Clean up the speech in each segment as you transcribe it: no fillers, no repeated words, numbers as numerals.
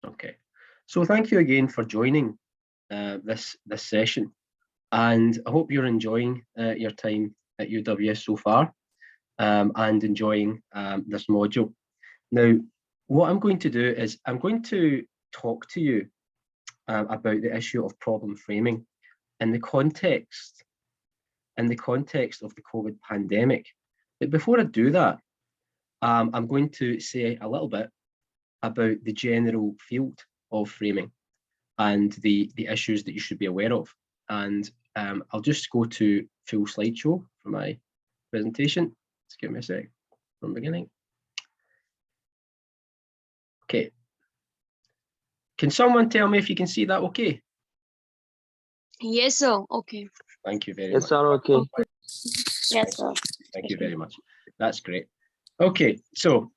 Okay, so thank you again for joining this session, and I hope you're enjoying your time at UWS so far, and enjoying this module. Now, what I'm going to do is I'm going to talk to you about the issue of problem framing in the context of the COVID pandemic. But before I do that, I'm going to say a little bit about the general field of framing and the issues that you should be aware of. And I'll just go to full slideshow for my presentation. Just give me a sec from the beginning. Okay. Can someone tell me if you can see that okay? Yes, sir. Okay. Thank you very Yes, much. sir. Okay. Yes, sir. Thank you very much. That's great. Okay, so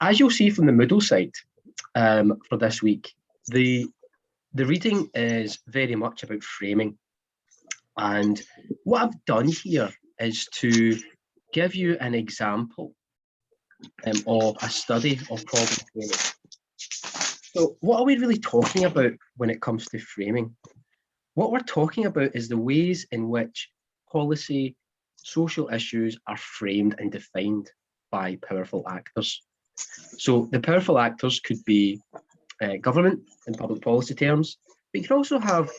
as you'll see from the Moodle site for this week, the reading is very much about framing. And what I've done here is to give you an example of a study of problem framing. So what are we really talking about when it comes to framing? What we're talking about is the ways in which policy, social issues are framed and defined by powerful actors. So the powerful actors could be government in public policy terms, but you can also have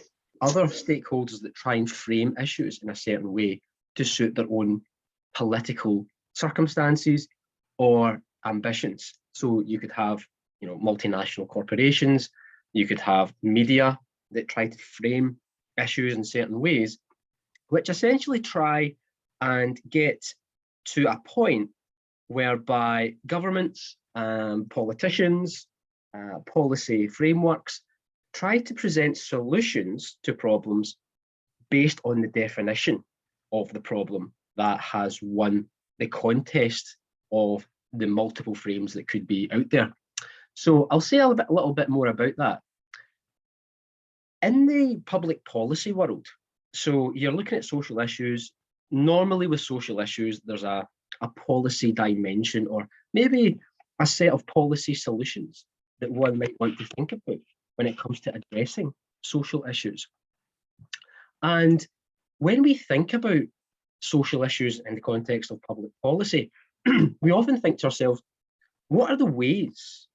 other stakeholders that try and frame issues in a certain way to suit their own political circumstances or ambitions. So you could have, you know, multinational corporations, you could have media that try to frame issues in certain ways, which essentially try and get to a point whereby governments, politicians, policy frameworks try to present solutions to problems based on the definition of the problem that has won the contest of the multiple frames that could be out there. So I'll say a little bit more about that. In the public policy world, so you're looking at social issues. Normally with social issues, there's a policy dimension, or maybe a set of policy solutions that one might want to think about when it comes to addressing social issues. And when we think about social issues in the context of public policy, we often think to ourselves, what are the ways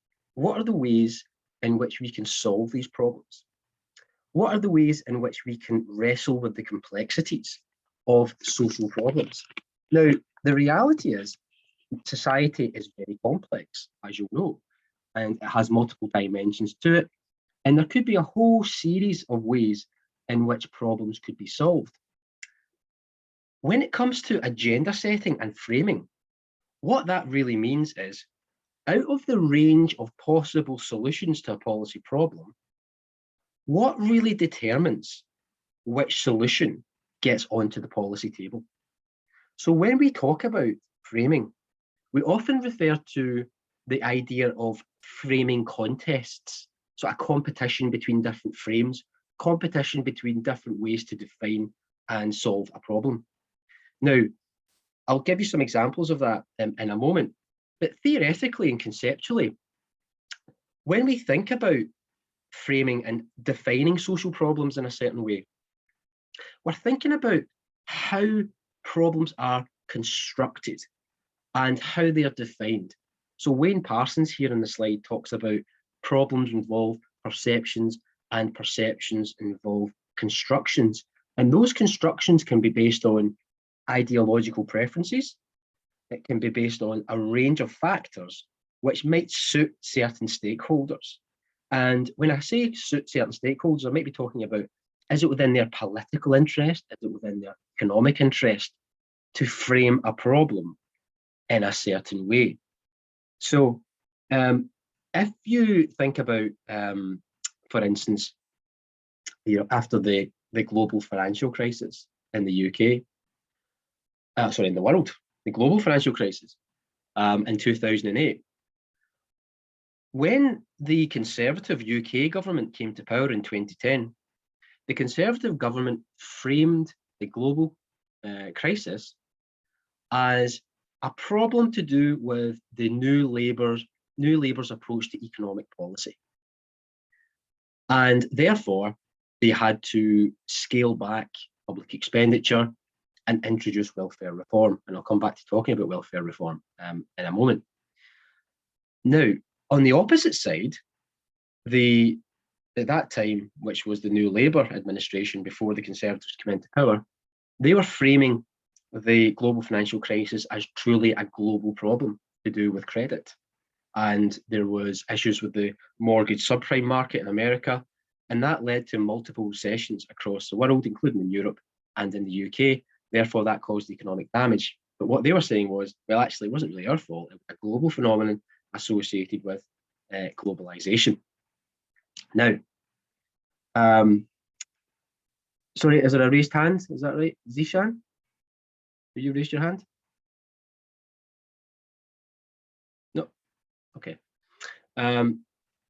in which we can solve these problems? What are the ways in which we can wrestle with the complexities of social problems? Now, the reality is society is very complex, as you'll know, and it has multiple dimensions to it. And there could be a whole series of ways in which problems could be solved. When it comes to agenda setting and framing, what that really means is, out of the range of possible solutions to a policy problem, what really determines which solution gets onto the policy table? So when we talk about framing, we often refer to the idea of framing contests, so a competition between different frames, competition between different ways to define and solve a problem. Now, I'll give you some examples of that in a moment, but theoretically and conceptually, when we think about framing and defining social problems in a certain way, we're thinking about how problems are constructed and how they are defined. So Wayne Parsons here in the slide talks about problems involve perceptions and perceptions involve constructions. And those constructions can be based on ideological preferences. It can be based on a range of factors which might suit certain stakeholders. And when I say suit certain stakeholders, I might be talking about, is it within their political interest? Is it within their economic interest to frame a problem in a certain way? So if you think about, for instance, after the global financial crisis in the UK, in the world, the global financial crisis in 2008, when the Conservative UK government came to power in 2010, the Conservative government framed the global crisis as a problem to do with the New Labour's approach to economic policy. And therefore, they had to scale back public expenditure and introduce welfare reform. And I'll come back to talking about welfare reform in a moment. Now, on the opposite side, at that time, which was the new Labour administration before the Conservatives came into power, they were framing the global financial crisis as truly a global problem to do with credit. And there was issues with the mortgage subprime market in America, and that led to multiple recessions across the world, including in Europe and in the UK. Therefore, that caused economic damage. But what they were saying was, well, actually, it wasn't really our fault. It was a global phenomenon associated with globalization. Now, sorry, is there a raised hand? Is that right? Zishan? Did you raise your hand? No. Okay.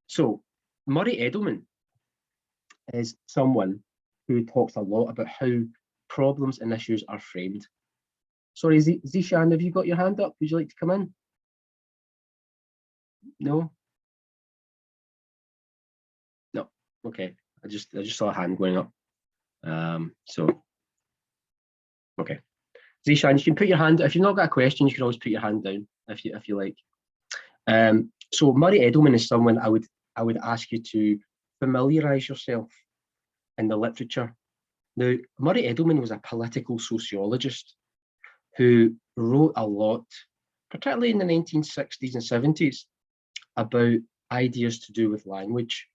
So Murray Edelman is someone who talks a lot about how problems and issues are framed. Sorry, Zishan, have you got your hand up? Would you like to come in? No? No. Okay. I just saw a hand going up. So okay. Zishan, you can put your hand, if you've not got a question, you can always put your hand down if you like. So Murray Edelman is someone I would ask you to familiarise yourself in the literature. Now, Murray Edelman was a political sociologist who wrote a lot, particularly in the 1960s and 70s, about ideas to do with language.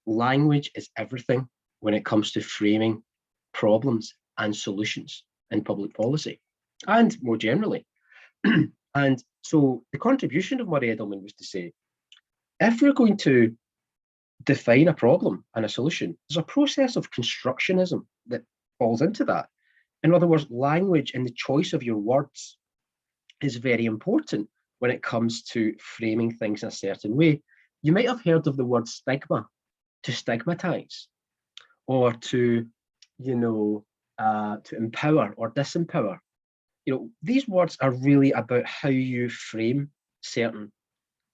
Language is everything when it comes to framing problems and solutions in public policy, and more generally. And so the contribution of Murray Edelman was to say, if we're going to define a problem and a solution, there's a process of constructionism that falls into that. In other words, language and the choice of your words is very important when it comes to framing things in a certain way. You might have heard of the word stigma, to stigmatize, or to, to empower or disempower. These words are really about how you frame certain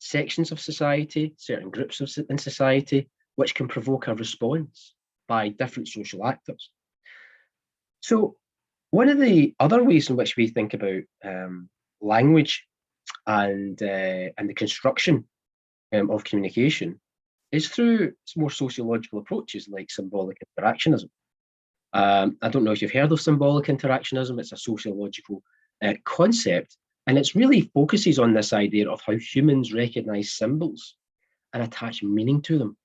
sections of society, certain groups in society, which can provoke a response by different social actors. So one of the other ways in which we think about language and the construction of communication is through more sociological approaches like symbolic interactionism. I don't know if you've heard of symbolic interactionism. It's a sociological concept, and it really focuses on this idea of how humans recognize symbols and attach meaning to them.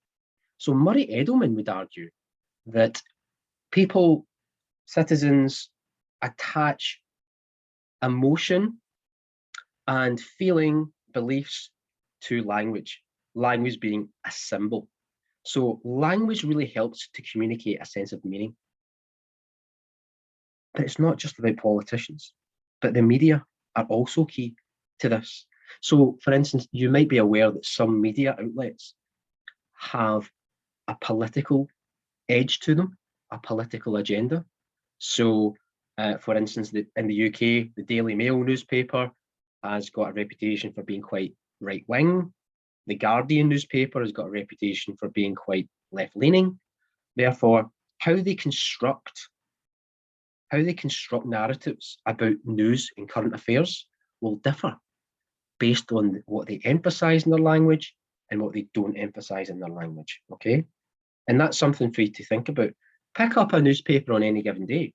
So Murray Edelman would argue that people, citizens, attach emotion and feeling, beliefs to language, language being a symbol. So language really helps to communicate a sense of meaning. But it's not just about politicians, but the media are also key to this. So, for instance, you might be aware that some media outlets have a political edge to them, a political agenda. So, for instance, in the UK, the Daily Mail newspaper has got a reputation for being quite right-wing. The Guardian newspaper has got a reputation for being quite left-leaning. Therefore, how they construct narratives about news and current affairs will differ based on what they emphasize in their language and what they don't emphasize in their language, okay? And that's something for you to think about. Pick up a newspaper on any given day,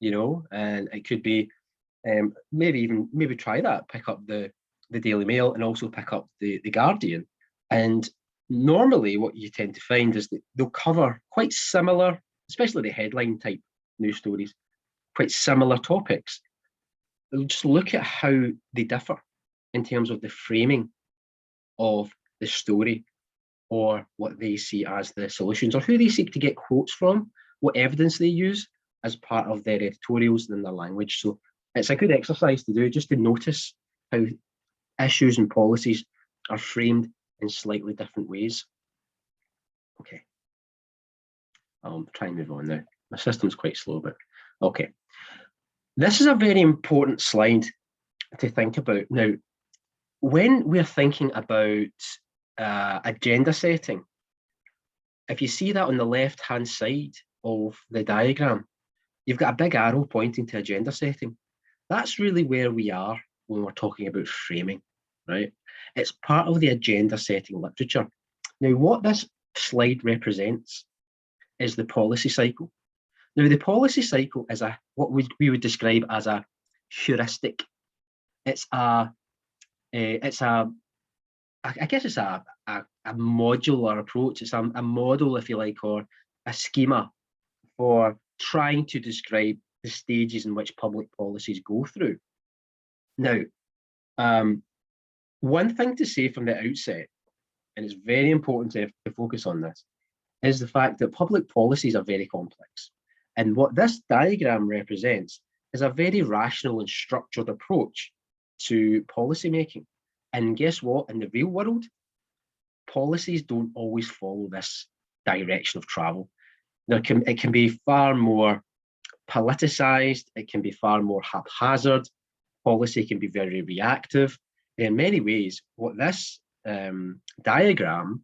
and it could be, maybe try that, pick up the Daily Mail and also pick up the Guardian. And normally what you tend to find is that they'll cover quite similar, especially the headline type news stories, quite similar topics. They'll just look at how they differ in terms of the framing of the story, or what they see as the solutions, or who they seek to get quotes from, what evidence they use as part of their editorials and in their language. So it's a good exercise to do, just to notice how issues and policies are framed in slightly different ways. Okay, I'll try and move on now. My system's quite slow, but okay. This is a very important slide to think about. Now, when we're thinking about agenda setting, if you see that on the left-hand side of the diagram, you've got a big arrow pointing to agenda setting. That's really where we are when we're talking about framing, right? It's part of the agenda setting literature. Now, what this slide represents is the policy cycle. Now, the policy cycle is what we would describe as a heuristic. It's a modular approach. It's a model, if you like, or a schema for trying to describe the stages in which public policies go through. Now, one thing to say from the outset, and it's very important to focus on this, is the fact that public policies are very complex. And what this diagram represents is a very rational and structured approach to policy making. And guess what? In the real world, policies don't always follow this direction of travel. It can be far more politicized, it can be far more haphazard, policy can be very reactive. In many ways, what this diagram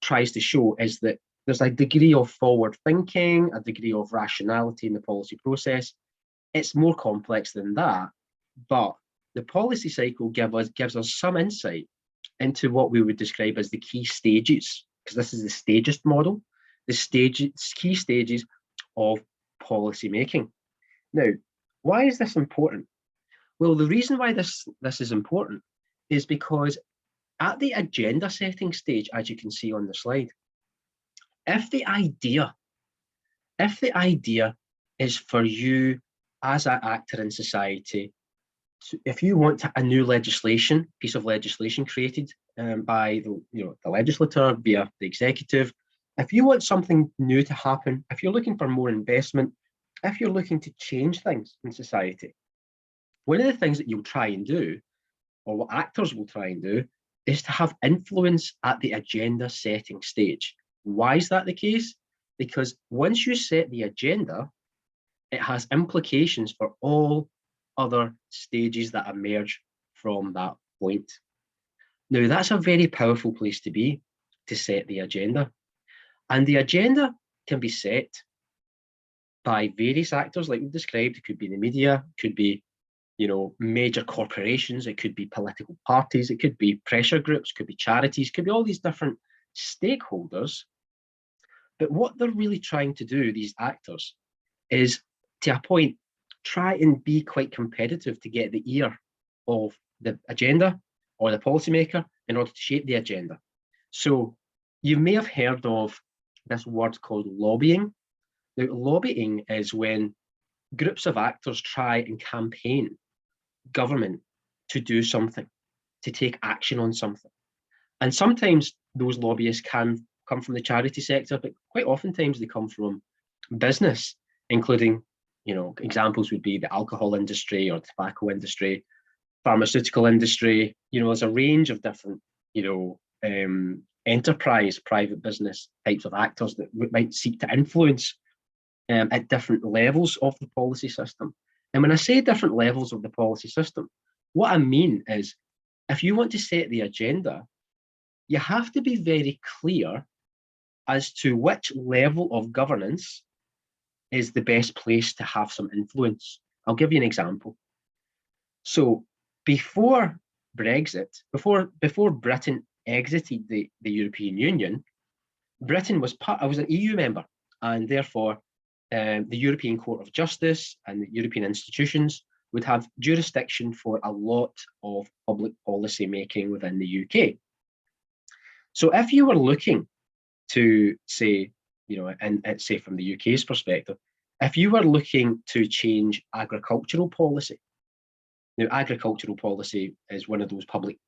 tries to show is that there's a degree of forward thinking, a degree of rationality in the policy process. It's more complex than that, but the policy cycle gives us some insight into what we would describe as the key stages, because this is the stagist model, key stages of policy making. Now, why is this important? Well, the reason why this is important is because at the agenda setting stage, as you can see on the slide, if the idea is for you as an actor in society, if you want a new piece of legislation created by the legislator via the executive, if you want something new to happen, if you're looking for more investment, if you're looking to change things in society, one of the things that you'll try and do, or what actors will try and do, is to have influence at the agenda setting stage. Why is that the case? Because once you set the agenda, it has implications for all other stages that emerge from that point. Now, that's a very powerful place to be, to set the agenda. And the agenda can be set by various actors, like we've described. It could be the media, it could be major corporations, it could be political parties, it could be pressure groups, it could be charities, it could be all these different stakeholders. But what they're really trying to do, these actors, is to a point, try and be quite competitive to get the ear of the agenda or the policymaker in order to shape the agenda. So you may have heard of this word called lobbying. Now, lobbying is when groups of actors try and campaign government to do something, to take action on something. And sometimes those lobbyists can come from the charity sector, but quite oftentimes they come from business, including, examples would be the alcohol industry or tobacco industry, pharmaceutical industry. There's a range of different, enterprise, private business types of actors that might seek to influence at different levels of the policy system. And when I say different levels of the policy system, what I mean is, if you want to set the agenda, you have to be very clear as to which level of governance is the best place to have some influence. I'll give you an example. So before Brexit, before Britain exited the European Union, Britain was an EU member, and therefore the European Court of Justice and the European institutions would have jurisdiction for a lot of public policy making within the UK. So if you were looking to say, and say from the UK's perspective, if you were looking to change agricultural policy, now agricultural policy is one of those public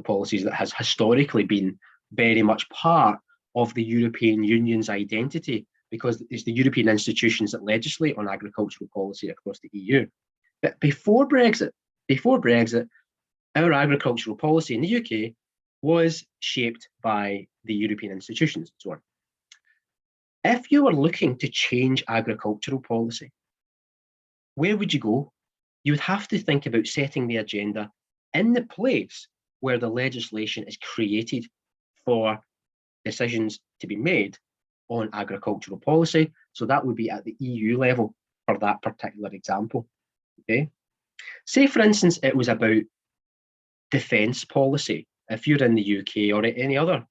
policies that has historically been very much part of the European Union's identity, because it's the European institutions that legislate on agricultural policy across the EU. But before Brexit, our agricultural policy in the UK was shaped by the European institutions and so on. If you were looking to change agricultural policy, where would you go? You would have to think about setting the agenda in the place where the legislation is created for decisions to be made on agricultural policy. So that would be at the EU level for that particular example. Okay. Say, for instance, it was about defence policy. If you're in the UK or any other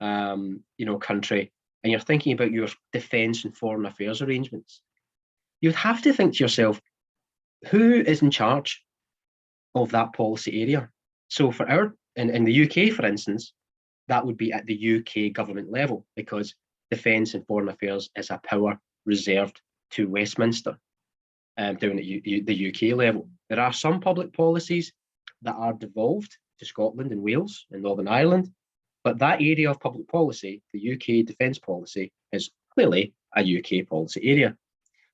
country, and you're thinking about your defence and foreign affairs arrangements, you'd have to think to yourself, who is in charge of that policy area? So for in the UK, for instance, that would be at the UK government level, because defence and foreign affairs is a power reserved to Westminster down at the UK level. There are some public policies that are devolved to Scotland and Wales and Northern Ireland, but that area of public policy, the UK defence policy, is clearly a UK policy area.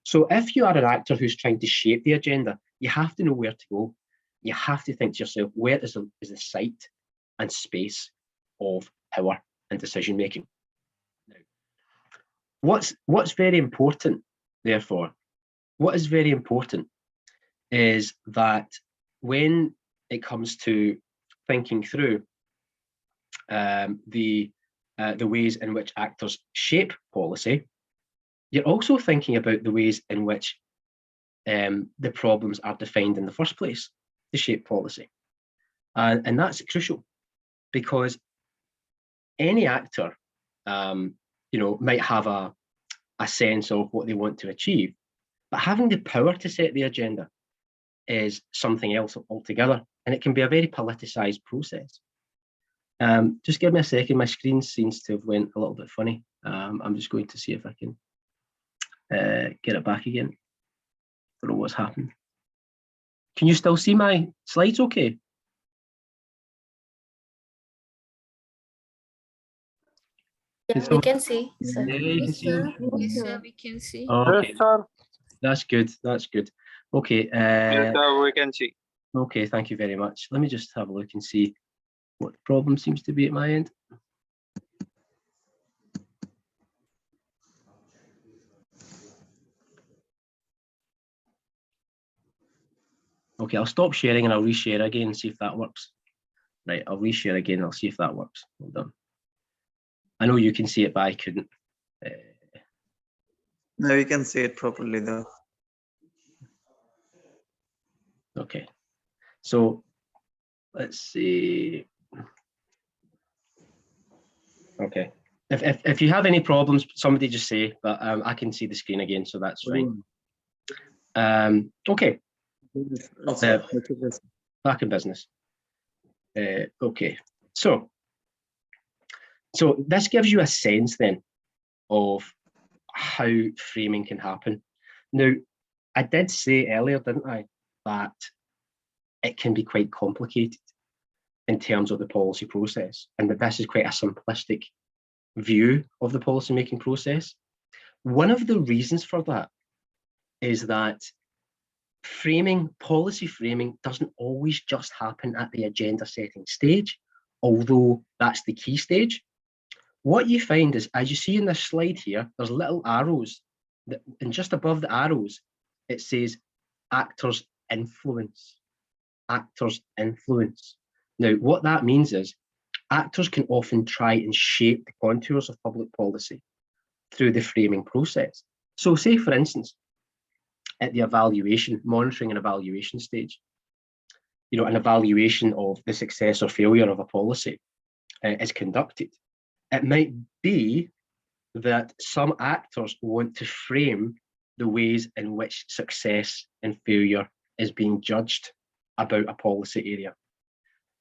So if you are an actor who's trying to shape the agenda, you have to know where to go. You have to think to yourself, where is the site and space of power and decision making? Now, what's very important, therefore, what is very important is that when it comes to thinking through the ways in which actors shape policy, you're also thinking about the ways in which the problems are defined in the first place to shape policy. And that's crucial, because any actor might have a sense of what they want to achieve, but having the power to set the agenda is something else altogether, and it can be a very politicized process. Just give me a second, my screen seems to have went a little bit funny. I'm just going to see if I can get it back again. I don't know what's happened. Can you still see my slides okay? Yeah, we can see, sir. Yeah, you can see. Yes, sir, we can see. Okay, Yes, sir. that's good. That's good. Okay. Yes, sir, we can see. Okay, thank you very much. Let me just have a look and see what the problem seems to be at my end. Okay, I'll stop sharing and I'll reshare again and see if that works. Right, I'll reshare again. I'll see if that works. Well done. I know you can see it, but I couldn't. No, we can see it properly though. Okay, so let's see. Okay, if you have any problems, somebody just say. But I can see the screen again, so that's fine. Okay. Back in business. Okay, so this gives you a sense then of how framing can happen. Now, I did say earlier, didn't I, that it can be quite complicated in terms of the policy process, and that this is quite a simplistic view of the policy-making process. One of the reasons for that is that policy framing doesn't always just happen at the agenda setting stage, although that's the key stage. What you find is, as you see in this slide here, there's little arrows, and just above the arrows, it says actors influence. Actors influence. Now, what that means is actors can often try and shape the contours of public policy through the framing process. So say, for instance, at the monitoring and evaluation stage, an evaluation of the success or failure of a policy is conducted. It might be that some actors want to frame the ways in which success and failure is being judged about a policy area.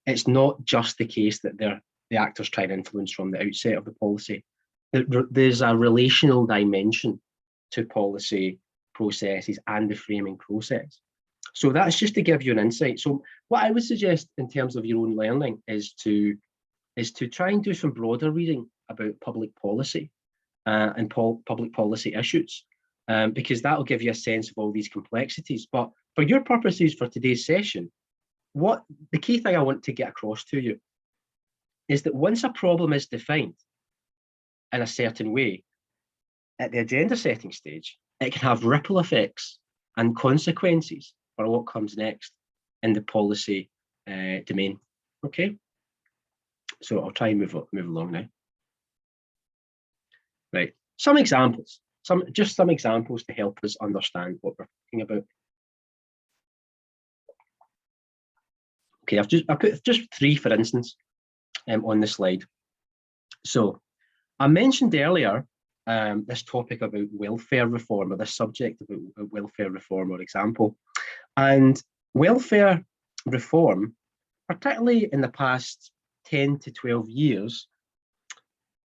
It's not just the case that the actors try to influence from the outset of the policy. There's a relational dimension to policy processes and the framing process. So that's just to give you an insight. So what I would suggest in terms of your own learning is to try and do some broader reading about public policy and public policy issues, because that will give you a sense of all these complexities. But for your purposes for today's session, the key thing I want to get across to you is that once a problem is defined in a certain way at the agenda setting stage, it can have ripple effects and consequences for what comes next in the policy domain. Okay, so I'll try and move along now. Right, Some examples, some examples to help us understand what we're talking about. Okay, I put just 3, for instance, on the slide. So I mentioned earlier this topic about welfare reform, or this subject about welfare reform or example. And welfare reform, particularly in the past 10 to 12 years,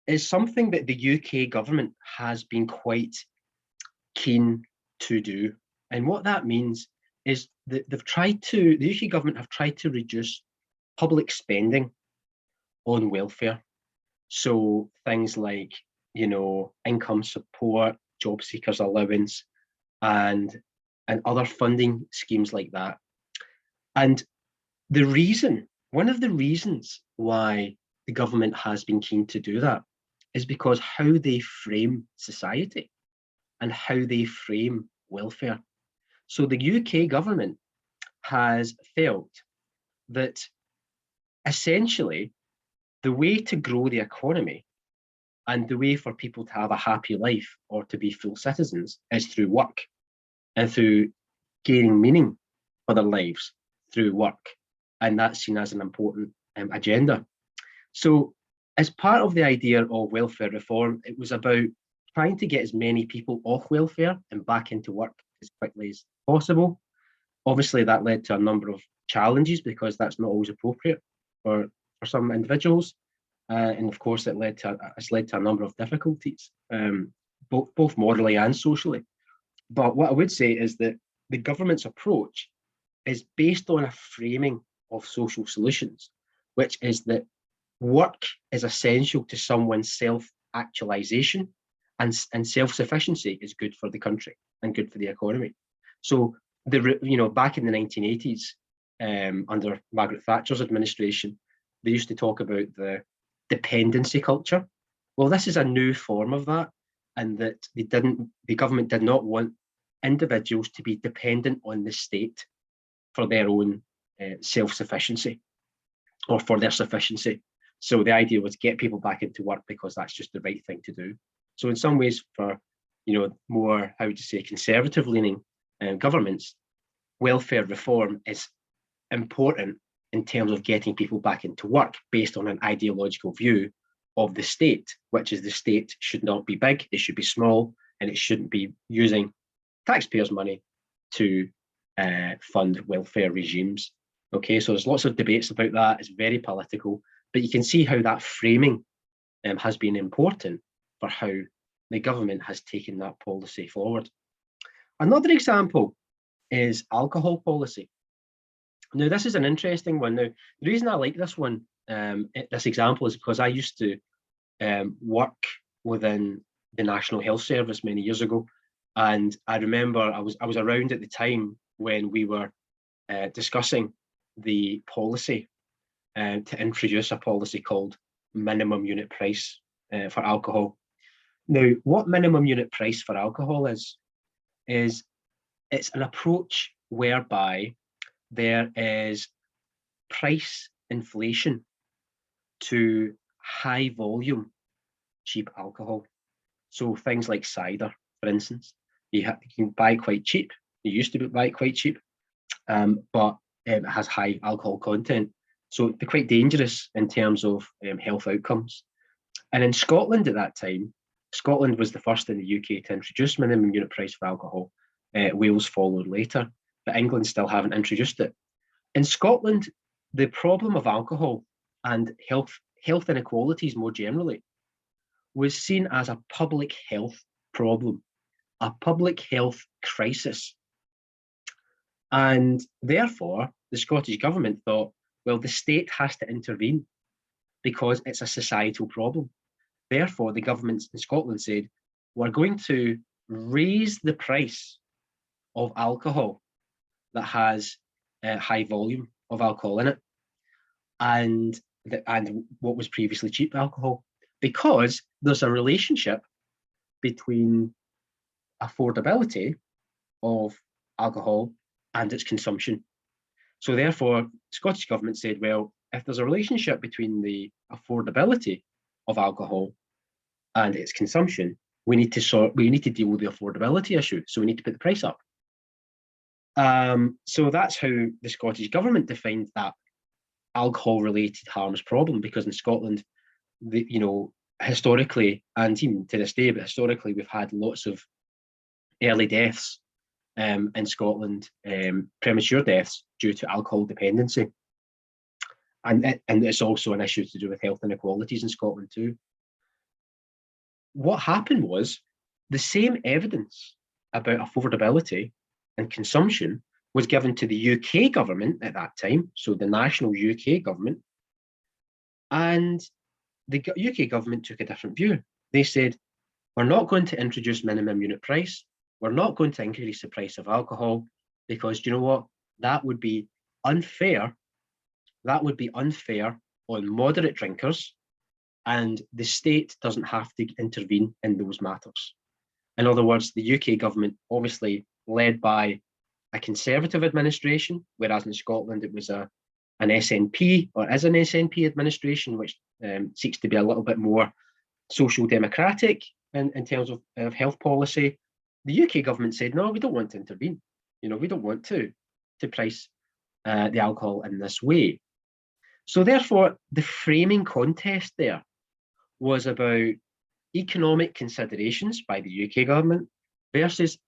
is something that the UK government has been quite keen to do. And what that means is that the UK government have tried to reduce public spending on welfare. So things like, income support, job seekers allowance, and other funding schemes like that. And one of the reasons why the government has been keen to do that is because how they frame society and how they frame welfare. So the UK government has felt that essentially the way to grow the economy and the way for people to have a happy life or to be full citizens is through work and through gaining meaning for their lives through work. And that's seen as an important agenda. So as part of the idea of welfare reform, it was about trying to get as many people off welfare and back into work as quickly as possible. Obviously, that led to a number of challenges because that's not always appropriate for some individuals. And of course, it's led to a number of difficulties, both morally and socially. But what I would say is that the government's approach is based on a framing of social solutions, which is that work is essential to someone's self-actualization, and self-sufficiency is good for the country and good for the economy. So back in the 1980s, under Margaret Thatcher's administration, they used to talk about the dependency culture. Well, this is a new form of that, and that the government did not want individuals to be dependent on the state for their own self-sufficiency or for their sufficiency. So the idea was get people back into work because that's just the right thing to do. So in some ways, for more, how would you say, conservative leaning governments, welfare reform is important in terms of getting people back into work based on an ideological view of the state, which is the state should not be big, it should be small, and it shouldn't be using taxpayers' money to fund welfare regimes. Okay, so there's lots of debates about that. It's very political, but you can see how that framing has been important for how the government has taken that policy forward. Another example is alcohol policy. Now, this is an interesting one. Now, the reason I like this one, this example, is because I used to work within the National Health Service many years ago, and I remember I was around at the time when we were discussing the policy to introduce a policy called minimum unit price for alcohol. Now, what minimum unit price for alcohol is it's an approach whereby there is price inflation to high volume cheap alcohol. So things like cider, for instance, you can buy quite cheap. You used to buy it quite cheap, but it has high alcohol content. So it'd be quite dangerous in terms of health outcomes. And in Scotland at that time, Scotland was the first in the UK to introduce minimum unit price for alcohol. Wales followed later, but England still haven't introduced it. In Scotland, the problem of alcohol and health inequalities more generally was seen as a public health problem, a public health crisis. And therefore, the Scottish government thought, well, the state has to intervene because it's a societal problem. Therefore, the government in Scotland said, we're going to raise the price of alcohol that has a high volume of alcohol in it, and what was previously cheap alcohol, because there's a relationship between affordability of alcohol and its consumption. So therefore, the Scottish government said, well, if there's a relationship between the affordability of alcohol and its consumption, we need to deal with the affordability issue, so we need to put the price up. So that's how the Scottish government defined that alcohol-related harms problem, because in Scotland, historically, and even to this day, but historically, we've had lots of early deaths in Scotland, premature deaths due to alcohol dependency. And it's also an issue to do with health inequalities in Scotland too. What happened was the same evidence about affordability and consumption was given to the UK government at that time, so the national UK government, and the UK government took a different view. They said, we're not going to introduce minimum unit price, we're not going to increase the price of alcohol, because you know what, that would be unfair. That would be unfair on moderate drinkers, and the state doesn't have to intervene in those matters. In other words, the UK government, obviously led by a Conservative administration, whereas in Scotland it was an SNP, or is an SNP administration, which seeks to be a little bit more social democratic in terms of health policy. The UK government said, no, we don't want to intervene. We don't want to price the alcohol in this way. So therefore, the framing contest there was about economic considerations by the UK government versus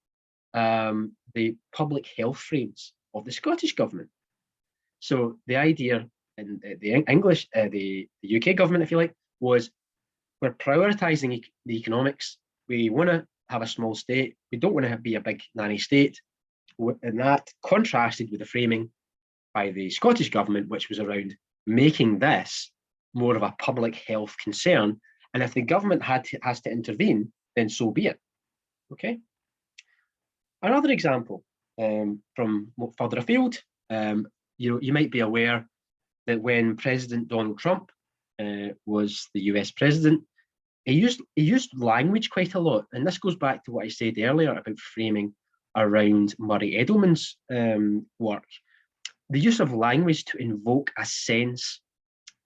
the public health frames of the Scottish government. So the idea in the UK government, if you like, was we're prioritising the economics. We want to have a small state. We don't want to be a big nanny state. And that contrasted with the framing by the Scottish government, which was around making this more of a public health concern. And if the government has to intervene, then so be it. Okay. Another example from further afield, you might be aware that when President Donald Trump was the US president, he used language quite a lot. And this goes back to what I said earlier about framing around Murray Edelman's work. The use of language to invoke a sense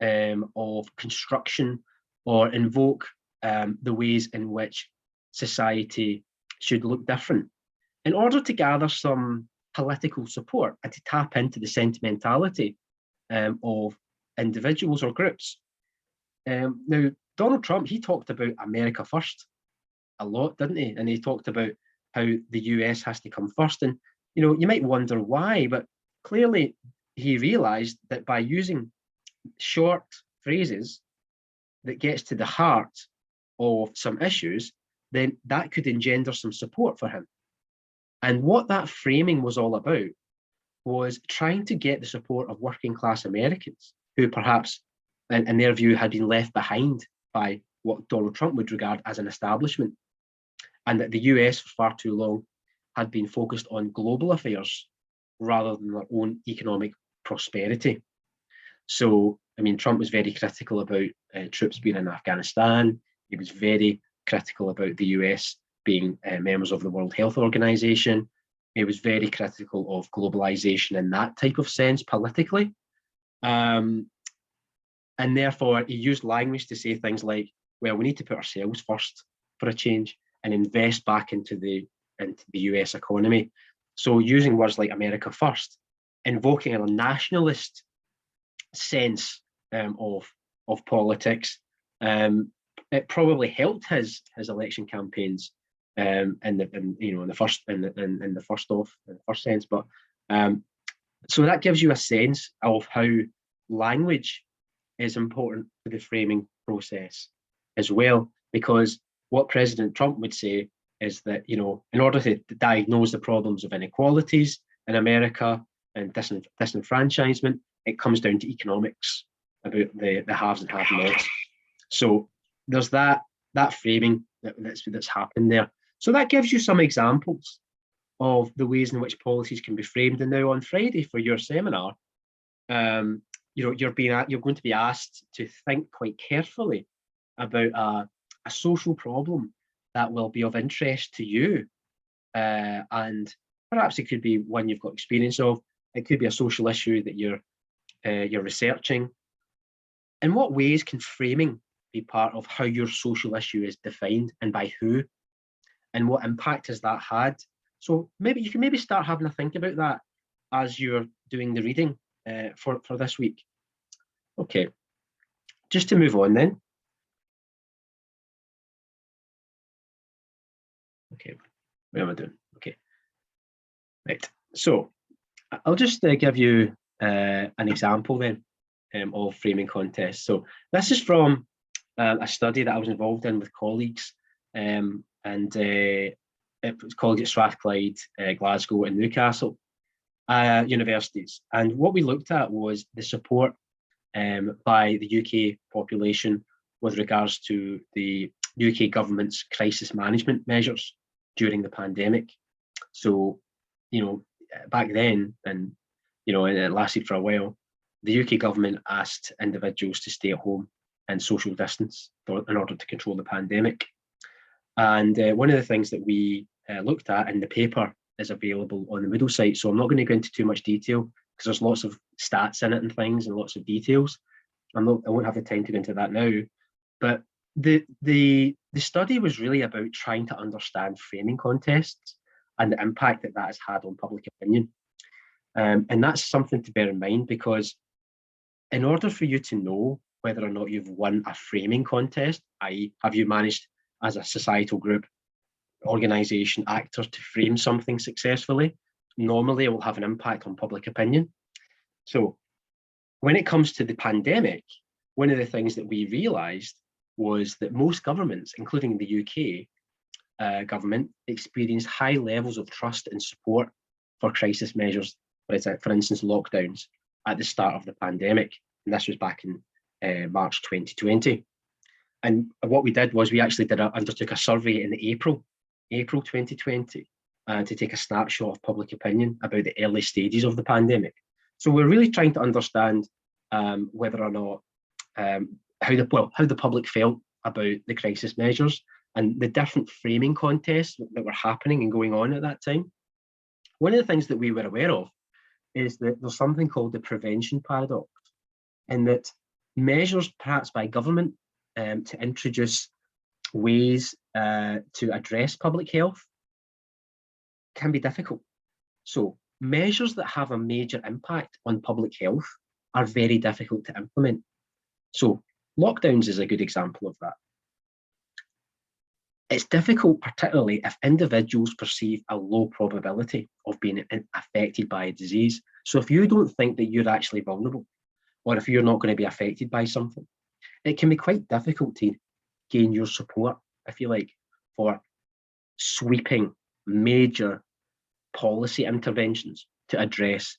of construction, or invoke the ways in which society should look different, in order to gather some political support and to tap into the sentimentality of individuals or groups. Now, Donald Trump, he talked about America first a lot, didn't he? And he talked about how the US has to come first. And, you might wonder why, but clearly he realized that by using short phrases that gets to the heart of some issues, then that could engender some support for him. And what that framing was all about was trying to get the support of working class Americans, who perhaps, in their view, had been left behind by what Donald Trump would regard as an establishment, and that the US for far too long had been focused on global affairs rather than their own economic prosperity. So, I mean, Trump was very critical about troops being in Afghanistan. He was very critical about the US being members of the World Health Organization. He was very critical of globalization in that type of sense politically. And therefore, he used language to say things like, well, we need to put ourselves first for a change and invest back into the US economy. So using words like America first, invoking a nationalist sense of politics, it probably helped his election campaigns in the first sense. But so that gives you a sense of how language is important to the framing process as well, because what President Trump would say is that, in order to diagnose the problems of inequalities in America and disenfranchisement, it comes down to economics, about the haves and have-nots. So there's that framing that's happened there. So that gives you some examples of the ways in which policies can be framed. And now on Friday for your seminar, you're going to be asked to think quite carefully about a social problem that will be of interest to you, and perhaps it could be one you've got experience of. It could be a social issue that you're researching. In what ways can framing be part of how your social issue is defined, and by who and what impact has that had? So maybe you can start having a think about that as you're doing the reading for this week. Okay, just to move on then. Okay, what am I doing? Okay, right. So I'll just give you an example then of framing contests. So this is from a study that I was involved in with colleagues, and it was colleagues at Strathclyde, Glasgow and Newcastle universities. And what we looked at was the support by the UK population with regards to the UK government's crisis management measures during the pandemic. So, you know, back then, and you know, and it lasted for a while, the UK government asked individuals to stay at home and social distance in order to control the pandemic. And one of the things that we looked at in the paper is available on the Moodle site. So I'm not going to go into too much detail because there's lots of stats in it and things and lots of details. I won't have the time to go into that now. But the study was really about trying to understand framing contests and the impact that has had on public opinion. And that's something to bear in mind, because in order for you to know whether or not you've won a framing contest, i.e. have you managed as a societal group, organisation, actor to frame something successfully, normally it will have an impact on public opinion. So when it comes to the pandemic, one of the things that we realised was that most governments, including the UK government, experienced high levels of trust and support for crisis measures, for instance, lockdowns at the start of the pandemic. And this was back in March 2020. And what we did was we actually undertook a survey in April 2020 to take a snapshot of public opinion about the early stages of the pandemic. So we're really trying to understand whether or not how the public felt about the crisis measures and the different framing contests that were happening and going on at that time. One of the things that we were aware of is that there's something called the prevention paradox, in that measures perhaps by government to introduce ways to address public health can be difficult. So measures that have a major impact on public health are very difficult to implement. So lockdowns is a good example of that. It's difficult, particularly if individuals perceive a low probability of being affected by a disease. So if you don't think that you're actually vulnerable, or if you're not going to be affected by something, it can be quite difficult to gain your support, if you like, for sweeping major policy interventions to address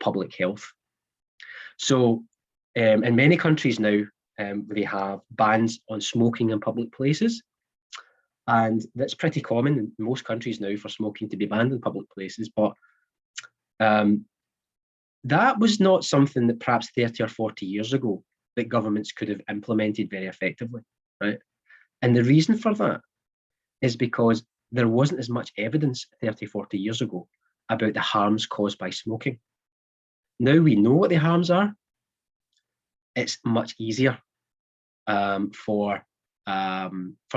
public health. So in many countries now, they have bans on smoking in public places. And that's pretty common in most countries now for smoking to be banned in public places. But that was not something that perhaps 30 or 40 years ago that governments could have implemented very effectively, right? And the reason for that is because there wasn't as much evidence 30, 40 years ago about the harms caused by smoking. Now we know what the harms are. It's much easier for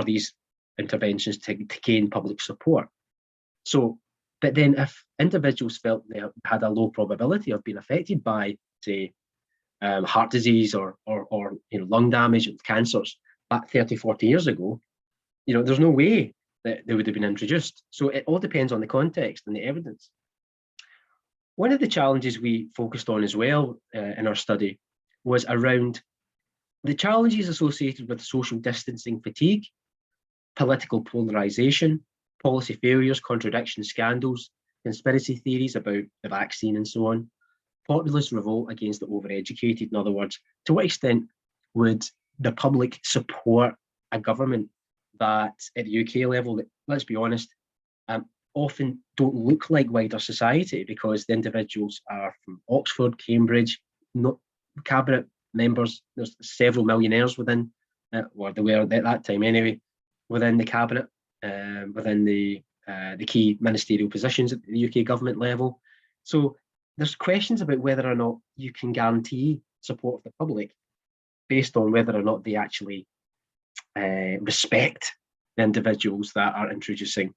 these interventions to gain public support. So, but then if individuals felt they had a low probability of being affected by, say, heart disease or lung damage and cancers back 30, 40 years ago, there's no way that they would have been introduced. So it all depends on the context and the evidence. One of the challenges we focused on as well in our study was around the challenges associated with social distancing fatigue, political polarization, policy failures, contradictions, scandals, conspiracy theories about the vaccine and so on, populist revolt against the overeducated. In other words, to what extent would the public support a government that at the UK level, let's be honest, often don't look like wider society, because the individuals are from Oxford, Cambridge, not cabinet members. There's several millionaires within, or there were at that time anyway, within the cabinet, within the key ministerial positions at the UK government level. So there's questions about whether or not you can guarantee support of the public based on whether or not they actually respect the individuals that are introducing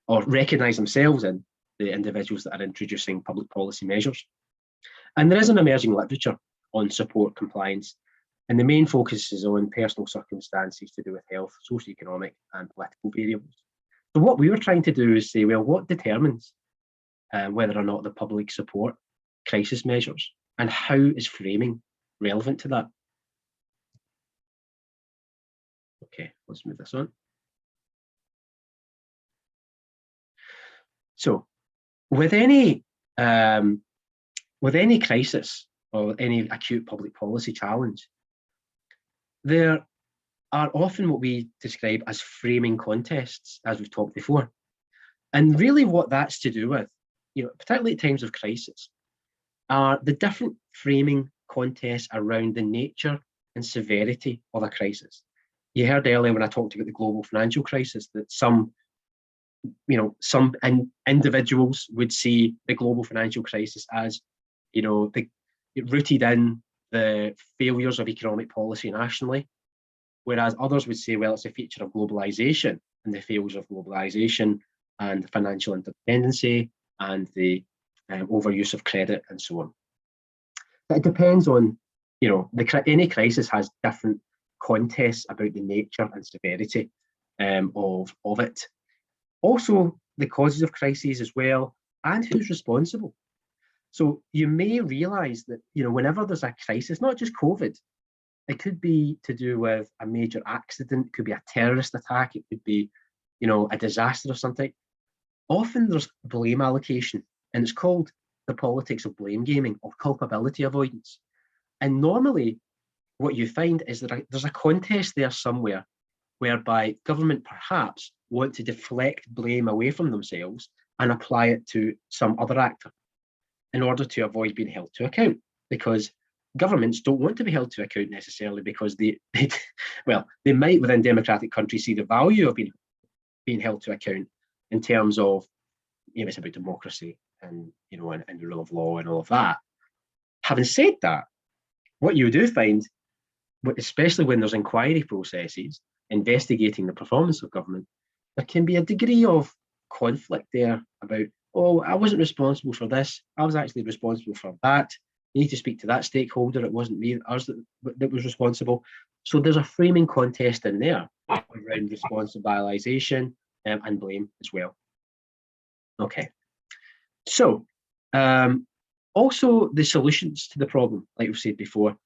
or recognise themselves in the individuals that are introducing public policy measures. And there is an emerging literature on support compliance, and the main focus is on personal circumstances to do with health, socioeconomic and political variables. So what we were trying to do is say, well, what determines whether or not the public support crisis measures, and how is framing relevant to that? Okay, let's move this on. So with any crisis or any acute public policy challenge, there are often what we describe as framing contests, as we've talked before. And really what that's to do with, particularly at times of crisis, are the different framing contests around the nature and severity of a crisis. You heard earlier when I talked about the global financial crisis that some individuals would see the global financial crisis as, rooted in the failures of economic policy nationally, whereas others would say, well, it's a feature of globalization and the failures of globalization and financial interdependency and the overuse of credit and so on. But it depends on, any crisis has different contests about the nature and severity of it. Also, the causes of crises as well, and who's responsible. So you may realise that, whenever there's a crisis, not just COVID, it could be to do with a major accident, it could be a terrorist attack, it could be, a disaster or something. Often there's blame allocation, and it's called the politics of blame gaming or culpability avoidance. And normally what you find is that there's a contest there somewhere whereby government perhaps want to deflect blame away from themselves and apply it to some other actor in order to avoid being held to account, because governments don't want to be held to account necessarily, because they might within democratic countries see the value of being held to account in terms of, it's about democracy and and the rule of law and all of that. Having said that, what you do find, especially when there's inquiry processes investigating the performance of government, there can be a degree of conflict there about, oh, I wasn't responsible for this, I was actually responsible for that. You need to speak to that stakeholder, it wasn't me, us that was responsible. So there's a framing contest in there around responsibilization and blame as well. Okay, so also the solutions to the problem, like we've said before.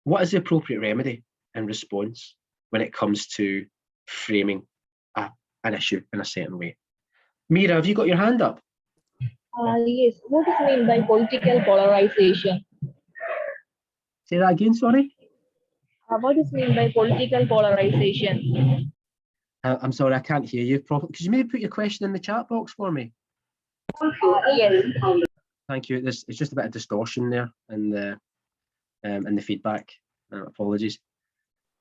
What is the appropriate remedy and response when it comes to framing an issue in a certain way? Mira, have you got your hand up? Yes. What is meant by political polarization? Say that again, sorry. What is meant by political polarization? I'm sorry, I can't hear you properly. Could you maybe put your question in the chat box for me? Yes. Thank you. It's just a bit of distortion there in the feedback. Apologies.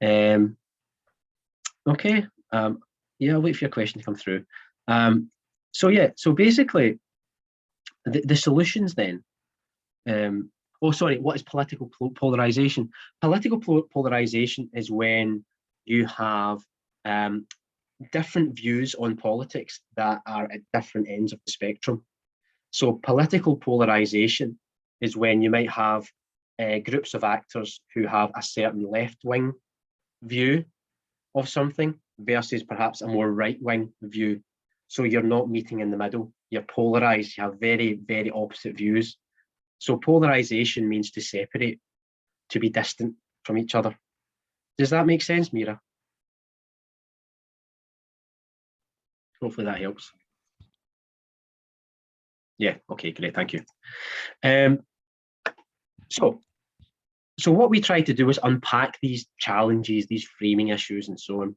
Okay. Yeah, I'll wait for your question to come through. So basically, the solutions then. What is political polarization? Political polarization is when you have different views on politics that are at different ends of the spectrum. So political polarization is when you might have groups of actors who have a certain left-wing view of something versus perhaps a more right-wing view. So you're not meeting in the middle, you're polarized, you have very, very opposite views. So polarization means to separate, to be distant from each other. Does that make sense, Mira? Hopefully that helps. Yeah, okay, great, thank you. So what we try to do is unpack these challenges, these framing issues and so on.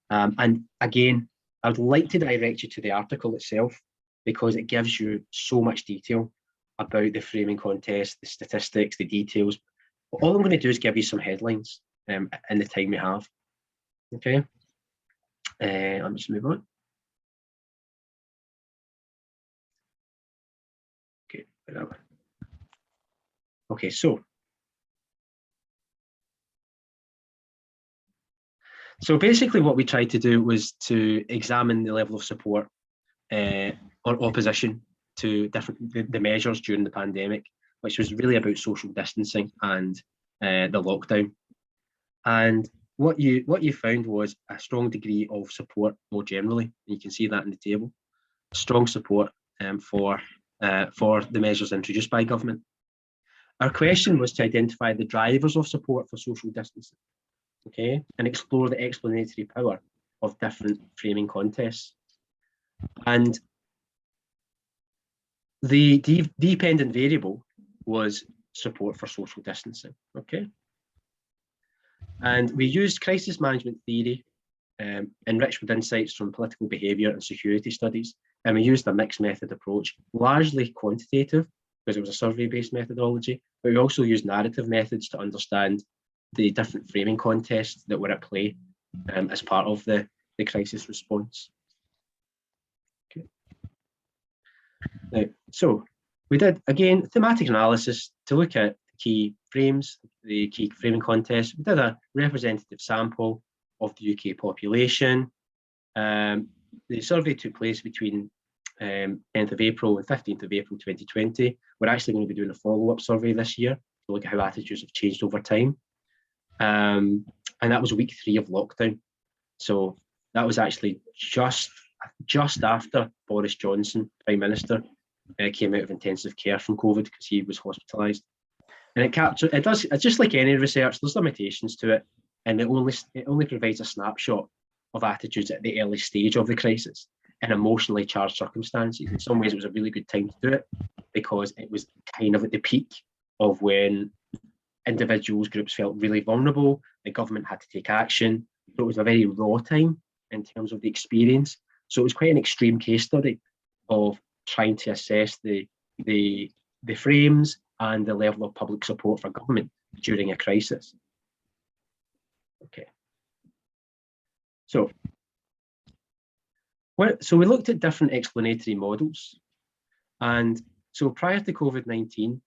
And again, I would like to direct you to the article itself, because it gives you so much detail about the framing contest, the statistics, the details. All I'm going to do is give you some headlines in the time we have. Okay, let me just move on. Okay, whatever. Okay, so So basically what we tried to do was to examine the level of support or opposition to the measures during the pandemic, which was really about social distancing and the lockdown. And what you found was a strong degree of support more generally. You can see that in the table. Strong support for the measures introduced by government. Our question was to identify the drivers of support for social distancing, okay, and explore the explanatory power of different framing contests. And the dependent variable was support for social distancing, okay? And we used crisis management theory enriched with insights from political behaviour and security studies, and we used a mixed method approach, largely quantitative, because it was a survey-based methodology, but we also used narrative methods to understand the different framing contests that were at play as part of the crisis response. Okay. Now, so we did, again, thematic analysis to look at key frames, the key framing contests. We did a representative sample of the UK population. The survey took place between 10th of April and 15th of April 2020. We're actually going to be doing a follow-up survey this year to look at how attitudes have changed over time. And that was week 3 of lockdown. So that was actually just after Boris Johnson, Prime Minister, came out of intensive care from COVID because he was hospitalised. And it does, just like any research, there's limitations to it, and it only provides a snapshot of attitudes at the early stage of the crisis in emotionally charged circumstances. In some ways, it was a really good time to do it because it was kind of at the peak of when individuals, groups felt really vulnerable, the government had to take action. So it was a very raw time in terms of the experience. So it was quite an extreme case study of trying to assess the frames and the level of public support for government during a crisis. Okay. So we looked at different explanatory models. And so prior to COVID-19,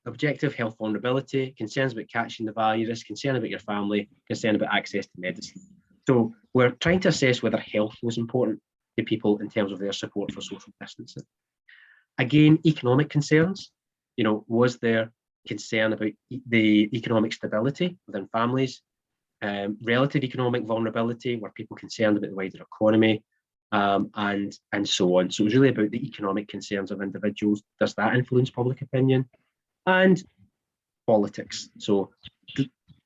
objective health vulnerability, concerns about catching the virus, concern about your family, concern about access to medicine. So we're trying to assess whether health was important to people in terms of their support for social distancing. Again, economic concerns, was there concern about the economic stability within families, relative economic vulnerability, were people concerned about the wider economy, and so on. So it was really about the economic concerns of individuals. Does that influence public opinion? And politics. So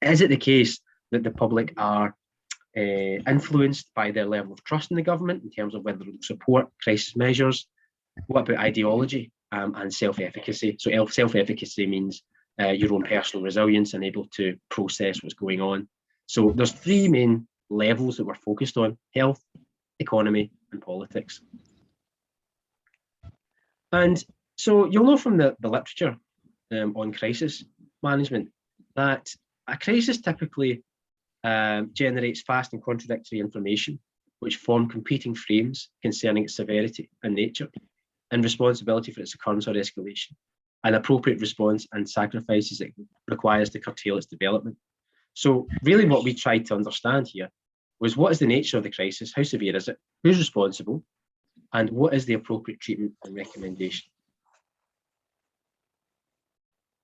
is it the case that the public are influenced by their level of trust in the government in terms of whether they support crisis measures? What about ideology and self-efficacy? So self-efficacy means your own personal resilience and able to process what's going on. So there's 3 main levels that we're focused on: health, economy, and politics. And so you'll know from the literature on crisis management that a crisis typically generates fast and contradictory information, which form competing frames concerning its severity and nature, and responsibility for its occurrence or escalation, an appropriate response and sacrifices it requires to curtail its development. So really what we tried to understand here was, what is the nature of the crisis? How severe is it? Who's responsible? And what is the appropriate treatment and recommendation?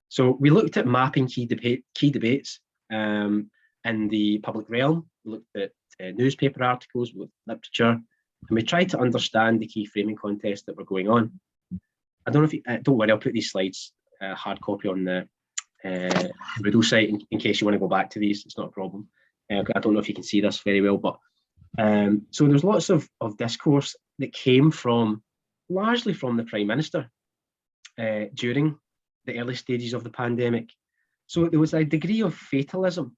So we looked at mapping key debates in the public realm. We looked at newspaper articles, we looked at literature, and we tried to understand the key framing contests that were going on. I don't know if you, don't worry, I'll put these slides hard copy on the Moodle site in case you want to go back to these. It's not a problem. I don't know if you can see this very well, but so there's lots of discourse that came largely from the Prime Minister during the early stages of the pandemic. So there was a degree of fatalism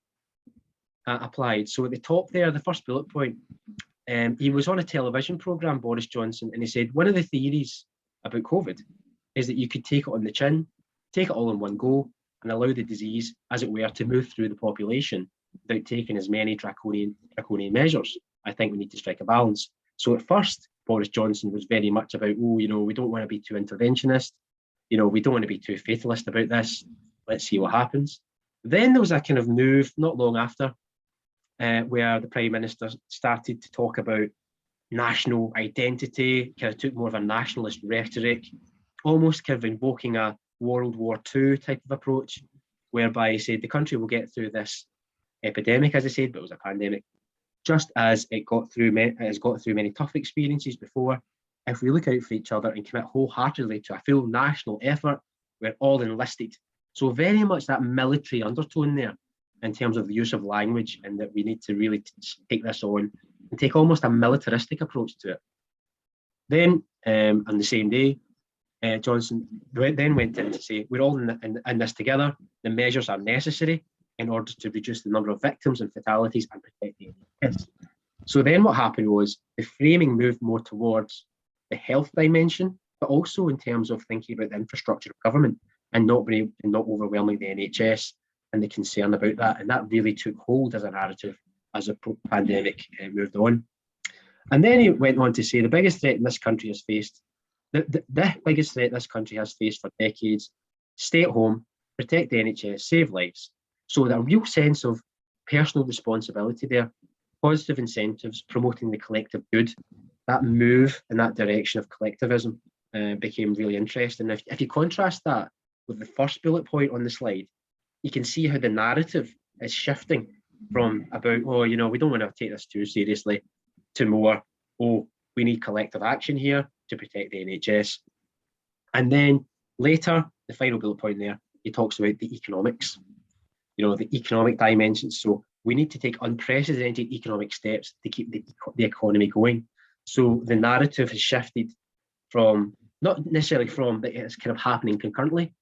applied. So at the top there, the first bullet point, he was on a television programme, Boris Johnson, and he said, one of the theories about COVID is that you could take it on the chin, take it all in one go, and allow the disease, as it were, to move through the population without taking as many draconian measures. I think we need to strike a balance. So at first, Boris Johnson was very much about, we don't want to be too interventionist, we don't want to be too fatalist about this, let's see what happens. Then there was a kind of move, not long after, where the Prime Minister started to talk about national identity, kind of took more of a nationalist rhetoric, almost kind of invoking a World War II type of approach, whereby he said the country will get through this epidemic, as I said, but it was a pandemic, just as it has got through many tough experiences before. If we look out for each other and commit wholeheartedly to a full national effort, we're all enlisted. So very much that military undertone there in terms of the use of language, and that we need to really take this on and take almost a militaristic approach to it. Then on the same day, Johnson then went in to say, we're all in this together. The measures are necessary in order to reduce the number of victims and fatalities and protect the NHS. So then what happened was the framing moved more towards the health dimension, but also in terms of thinking about the infrastructure of government and not overwhelming the NHS and the concern about that. And that really took hold as a narrative as the pandemic moved on. And then he went on to say the biggest threat this country has faced, the biggest threat this country has faced for decades, stay at home, protect the NHS, save lives. So that a real sense of personal responsibility there, positive incentives, promoting the collective good, that move in that direction of collectivism became really interesting. If you contrast that with the first bullet point on the slide, you can see how the narrative is shifting from about, oh, you know, we don't want to take this too seriously, to more, oh, we need collective action here to protect the NHS. And then later, the final bullet point there, he talks about the economics, you know, the economic dimensions. So we need to take unprecedented economic steps to keep the economy going. So the narrative has shifted from, not necessarily from that it's kind of happening concurrently,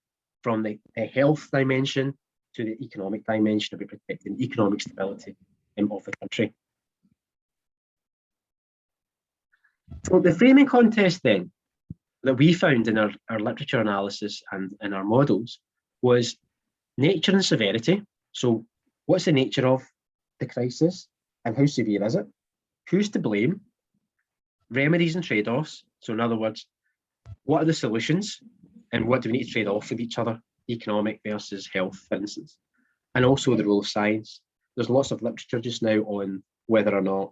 from the health dimension to the economic dimension of protecting the economic stability of the country. So the framing contest then that we found in our literature analysis and in our models was nature and severity. So what's the nature of the crisis and how severe is it? Who's to blame? Remedies and trade-offs. So in other words, what are the solutions and what do we need to trade off with each other? Economic versus health, for instance. And also the role of science. There's lots of literature just now on whether or not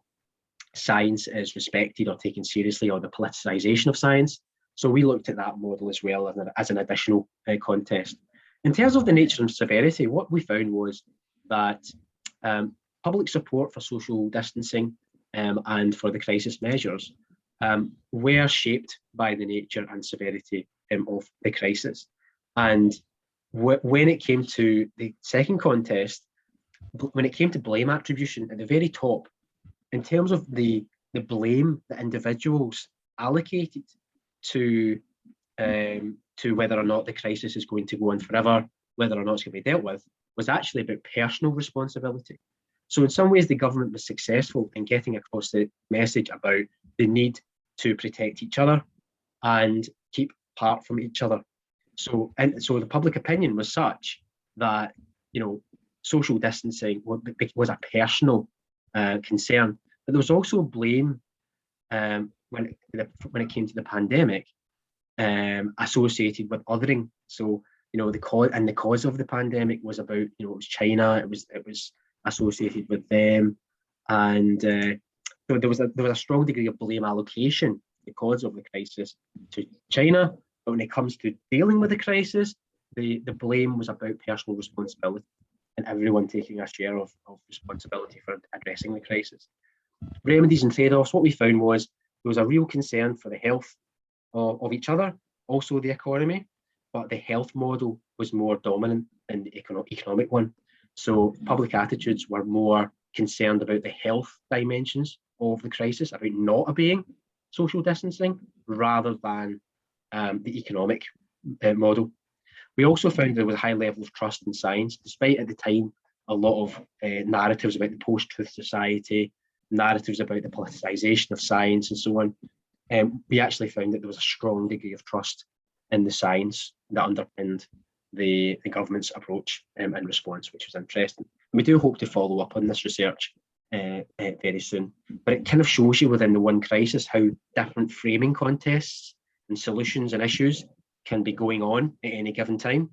science is respected or taken seriously, or the politicization of science. So we looked at that model as well as an additional contest. In terms of the nature and severity, what we found was that public support for social distancing and for the crisis measures were shaped by the nature and severity of the crisis. And when it came to the second contest, when it came to blame attribution at the very top, in terms of the blame that individuals allocated to whether or not the crisis is going to go on forever, whether or not it's going to be dealt with, was actually about personal responsibility. So in some ways, the government was successful in getting across the message about the need to protect each other and keep apart from each other. So the public opinion was such that, you know, social distancing was a personal concern, but there was also blame when it came to the pandemic associated with othering. So, you know, the cause of the pandemic was about, you know, it was China. It was associated with them, and so there was a strong degree of blame allocation because of the crisis to China. But when it comes to dealing with the crisis, the blame was about personal responsibility and everyone taking a share of responsibility for addressing the crisis. Remedies and trade-offs, what we found was there was a real concern for the health of each other, also the economy, but the health model was more dominant than the economic one. So public attitudes were more concerned about the health dimensions of the crisis, about not obeying social distancing, rather than the economic model. We also found there was a high level of trust in science, despite at the time a lot of narratives about the post-truth society, narratives about the politicization of science and so on. We actually found that there was a strong degree of trust in the science that underpinned the government's approach and response, which was interesting. And we do hope to follow up on this research very soon. But it kind of shows you within the one crisis how different framing contests and solutions and issues can be going on at any given time.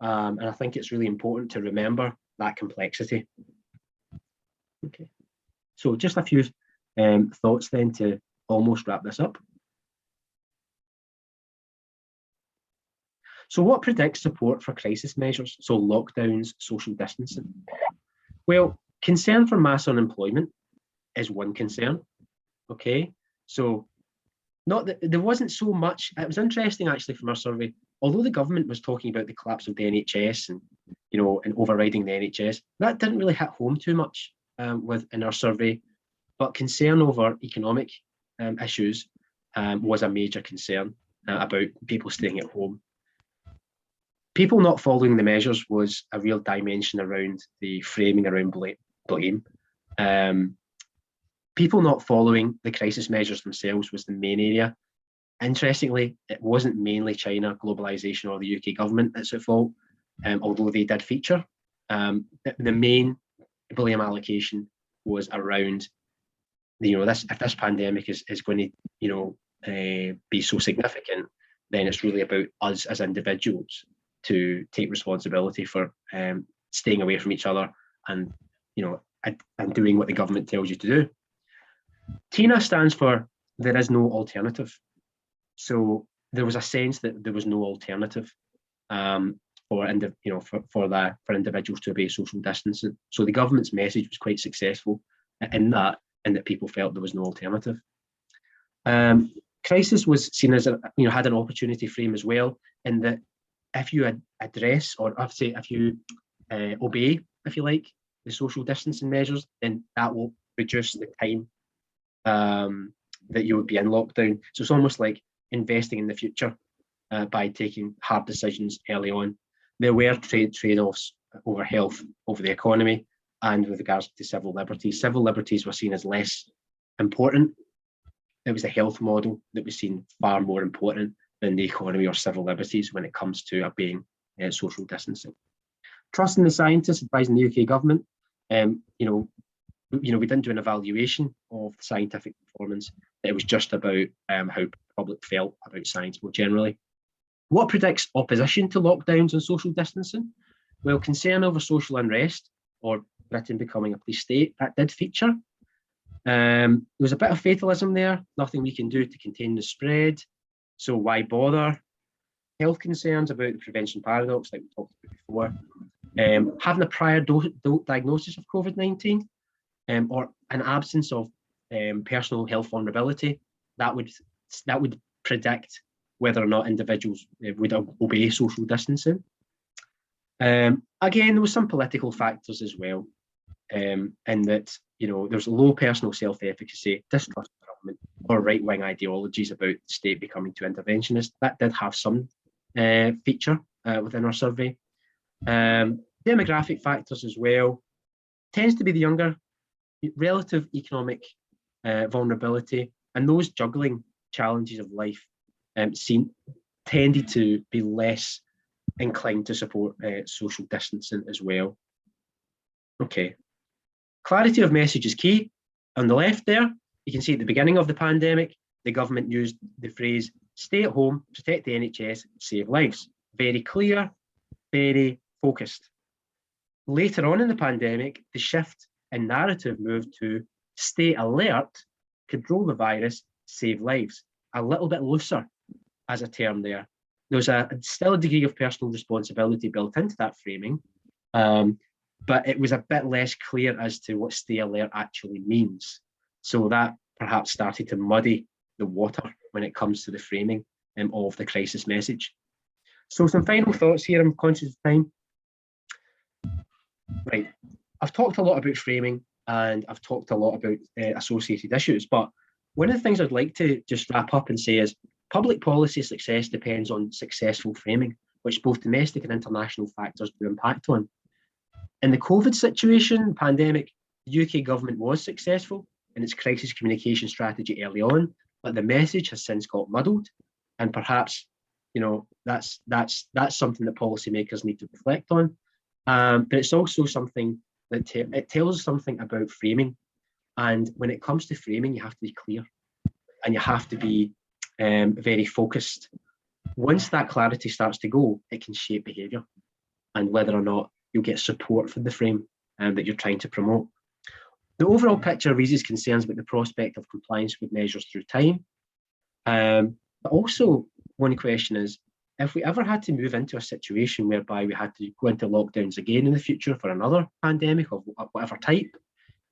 And I think it's really important to remember that complexity. Okay, so just a few thoughts then to almost wrap this up. So what predicts support for crisis measures? So lockdowns, social distancing. Well, concern for mass unemployment is one concern. Okay, so not that there wasn't so much. It was interesting actually from our survey. Although the government was talking about the collapse of the NHS and and overriding the NHS, that didn't really hit home too much in our survey. But concern over economic issues was a major concern about people staying at home. People not following the measures was a real dimension around the framing around blame. People not following the crisis measures themselves was the main area. Interestingly, it wasn't mainly China, globalization, or the UK government that's at fault, although they did feature. The main blame allocation was around, if this pandemic is going to, be so significant, then it's really about us as individuals to take responsibility for staying away from each other and, and doing what the government tells you to do. TINA stands for there is no alternative. So there was a sense that there was no alternative for individuals to obey social distancing. So the government's message was quite successful in that people felt there was no alternative. Crisis was seen as had an opportunity frame as well, in that if you address, or if you obey, if you like, the social distancing measures, then that will reduce the time that you would be in lockdown. So it's almost like investing in the future by taking hard decisions early on. There were trade-offs over health, over the economy, and with regards to civil liberties. Civil liberties were seen as less important. It was the health model that was seen far more important than the economy or civil liberties when it comes to obeying social distancing. Trusting the scientists, advising the UK government. We didn't do an evaluation of scientific performance. It was just about how the public felt about science more generally. What predicts opposition to lockdowns and social distancing? Well, concern over social unrest or Britain becoming a police state, that did feature. There was a bit of fatalism there, nothing we can do to contain the spread, so why bother? Health concerns about the prevention paradox, like we talked about before. Having a prior diagnosis of Covid-19 or an absence of personal health vulnerability, that would predict whether or not individuals would obey social distancing. Again, there was some political factors as well, in that there's low personal self-efficacy, distrust of government, or right-wing ideologies about the state becoming too interventionist. That did have some feature within our survey. Demographic factors as well. Tends to be the younger, relative economic vulnerability, and those juggling challenges of life tended to be less inclined to support social distancing as well. Okay, clarity of message is key. On the left there, you can see at the beginning of the pandemic, the government used the phrase, stay at home, protect the NHS, save lives. Very clear, very focused. Later on in the pandemic, the shift in narrative moved to stay alert, control the virus, save lives. A little bit looser as a term there. There's still a degree of personal responsibility built into that framing, but it was a bit less clear as to what stay alert actually means. So that perhaps started to muddy the water when it comes to the framing of the crisis message. So some final thoughts here, I'm conscious of time. Right, I've talked a lot about framing and I've talked a lot about associated issues, but one of the things I'd like to just wrap up and say is public policy success depends on successful framing, which both domestic and international factors do impact on. In the COVID situation, pandemic, the UK government was successful in its crisis communication strategy early on, but the message has since got muddled, and perhaps that's something that policymakers need to reflect on. But it's also something that it tells us something about framing, and when it comes to framing, you have to be clear and you have to be very focused. Once that clarity starts to go, it can shape behaviour and whether or not you'll get support for the frame that you're trying to promote. The overall picture raises concerns about the prospect of compliance with measures through time. But also, one question is, if we ever had to move into a situation whereby we had to go into lockdowns again in the future for another pandemic of whatever type,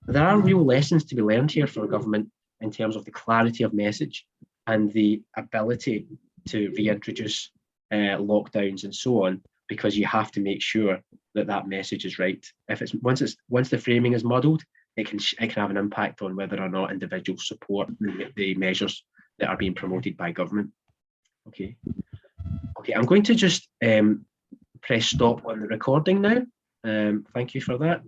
there are real lessons to be learned here for government in terms of the clarity of message and the ability to reintroduce lockdowns and so on, because you have to make sure that that message is right. If it's once the framing is muddled, it can have an impact on whether or not individuals support the measures that are being promoted by government. Okay, I'm going to just press stop on the recording now. Thank you for that.